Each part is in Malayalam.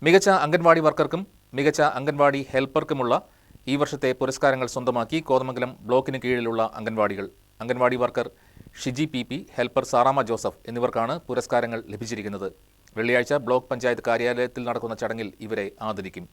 മികച്ച അംഗൻവാടി വർക്കർക്കും മികച്ച അംഗൻവാടി ഹെൽപ്പർക്കുമുള്ള ഈ വർഷത്തെ പുരസ്കാരങ്ങൾ സ്വന്തമാക്കി കോതമംഗലം ബ്ലോക്കിന് കീഴിലുള്ള anganwadi worker Shiji P, helper Saramma Joseph എന്നിവർക്കാണ് പുരസ്കാരങ്ങൾ ലഭിച്ചിരിക്കുന്നത്. വെള്ളിയാഴ്ച ബ്ലോക്ക് പഞ്ചായത്ത് കാര്യാലയത്തിൽ നടക്കുന്ന ചടങ്ങിൽ ഇവരെ ആദരിക്കും.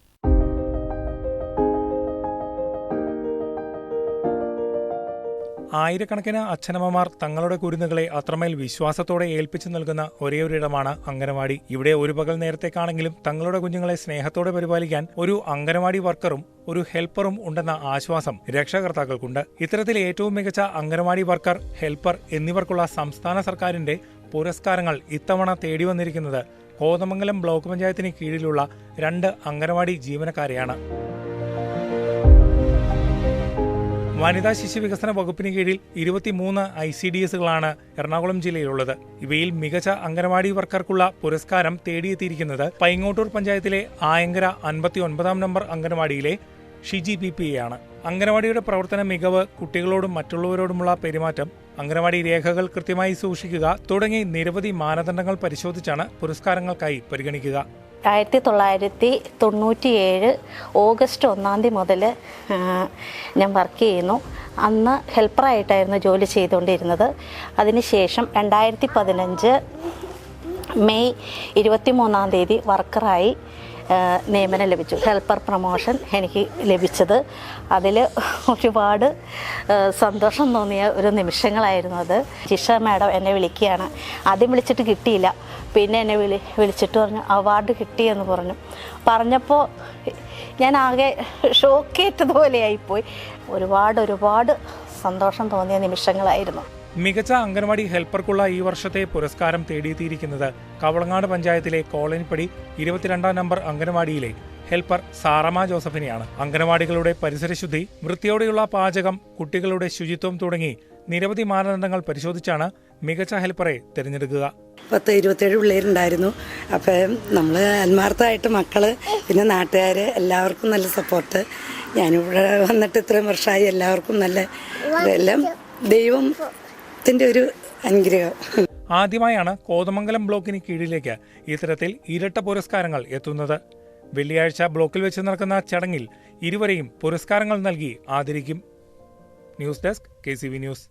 ആയിരക്കണക്കിന് അച്ഛനമ്മമാർ തങ്ങളുടെ കുരുന്നുകളെ അത്രമേൽ വിശ്വാസത്തോടെ ഏൽപ്പിച്ചു നൽകുന്ന ഒരേയൊരിടമാണ് അംഗനവാടി. ഇവിടെ ഒരു പകൽ നേരത്തേക്കാണെങ്കിലും തങ്ങളുടെ കുഞ്ഞുങ്ങളെ സ്നേഹത്തോടെ പരിപാലിക്കാൻ ഒരു അംഗനവാടി വർക്കറും ഒരു ഹെൽപ്പറും ഉണ്ടെന്ന ആശ്വാസം രക്ഷകർത്താക്കൾക്കുണ്ട്. ഇത്തരത്തിൽ ഏറ്റവും മികച്ച അംഗനവാടി വർക്കർ, ഹെൽപ്പർ എന്നിവർക്കുള്ള സംസ്ഥാന സർക്കാരിന്റെ പുരസ്കാരങ്ങൾ ഇത്തവണ തേടി വന്നിരിക്കുന്നത് കോതമംഗലം ബ്ലോക്ക് പഞ്ചായത്തിന് കീഴിലുള്ള 2 അംഗനവാടി ജീവനക്കാരെയാണ്. വനിതാ ശിശു വികസന വകുപ്പിന് കീഴിൽ 23 ICDSകളാണ് എറണാകുളം ജില്ലയിലുള്ളത്. ഇവയിൽ മികച്ച അംഗനവാടി വർക്കർക്കുള്ള പുരസ്കാരം തേടിയെത്തിയിരിക്കുന്നത് പൈങ്ങോട്ടൂർ പഞ്ചായത്തിലെ ആയങ്കര 59-ാം നമ്പർ അംഗനവാടിയിലെ ഷിജി പിയാണ്. അംഗനവാടിയുടെ പ്രവർത്തന മികവ്, കുട്ടികളോടും മറ്റുള്ളവരോടുമുള്ള പെരുമാറ്റം, അംഗനവാടി രേഖകൾ കൃത്യമായി സൂക്ഷിക്കുക തുടങ്ങി നിരവധി മാനദണ്ഡങ്ങൾ പരിശോധിച്ചാണ് പുരസ്കാരങ്ങൾക്കായി പരിഗണിക്കുക. 1997 ഓഗസ്റ്റ് 1 മുതൽ ഞാൻ വർക്ക് ചെയ്യുന്നു. അന്ന് ഹെൽപ്പറായിട്ടായിരുന്നു ജോലി ചെയ്തുകൊണ്ടിരുന്നത്. അതിനുശേഷം 2015 മെയ് 23 വർക്കറായി നിയമനം ലഭിച്ചു. ഹെൽപ്പർ പ്രൊമോഷൻ എനിക്ക് ലഭിച്ചത് അതിൽ ഒരുപാട് സന്തോഷം തോന്നിയ ഒരു നിമിഷങ്ങളായിരുന്നു അത്. ജിഷ മാഡം എന്നെ വിളിക്കുകയാണ്. ആദ്യം വിളിച്ചിട്ട് കിട്ടിയില്ല. പിന്നെ എന്നെ വിളിച്ചിട്ട് പറഞ്ഞു അവാർഡ് കിട്ടിയെന്ന് പറഞ്ഞപ്പോൾ ഞാൻ ആകെ ഷോക്കേറ്റതുപോലെയായിപ്പോയി. ഒരുപാട് സന്തോഷം തോന്നിയ നിമിഷങ്ങളായിരുന്നു. മികച്ച അംഗനവാടി ഹെൽപ്പർക്കുള്ള ഈ വർഷത്തെ പുരസ്കാരം തേടിയെത്തിയിരിക്കുന്നത് കവളങ്ങാട് പഞ്ചായത്തിലെ കോളനിപ്പടി 22-ാം നമ്പർ അംഗനവാടിയിലെ ഹെൽപ്പർ സാറാമ ജോസഫിനെയാണ്. അംഗനവാടികളുടെ പരിസരശുദ്ധി, വൃത്തിയോടെയുള്ള പാചകം, കുട്ടികളുടെ ശുചിത്വം തുടങ്ങി നിരവധി മാനദണ്ഡങ്ങൾ പരിശോധിച്ചാണ് മികച്ച ഹെൽപ്പറെ തിരഞ്ഞെടുക്കുക. 27 പിള്ളേരുണ്ടായിരുന്നു. അപ്പം നമ്മൾ ആത്മാർത്ഥമായിട്ട് മക്കള്, പിന്നെ നാട്ടുകാര് എല്ലാവർക്കും നല്ല സപ്പോർട്ട്. ഞാനിവിടെ വന്നിട്ട് ഇത്രയും വർഷമായി. എല്ലാവർക്കും നല്ല ഇതെല്ലാം ദൈവത്തിന്റെ ഒരു അനുഗ്രഹം. ആദ്യമായാണ് കോതമംഗലം ബ്ലോക്കിന് കീഴിലേക്ക് ഇത്തരത്തിൽ ഇരട്ട പുരസ്കാരങ്ങൾ എത്തുന്നത്. വെള്ളിയാഴ്ച ബ്ലോക്കിൽ വെച്ച് നടക്കുന്ന ചടങ്ങിൽ ഇരുവരെയും പുരസ്കാരങ്ങൾ നൽകി ആദരിക്കും. News desk KCV news.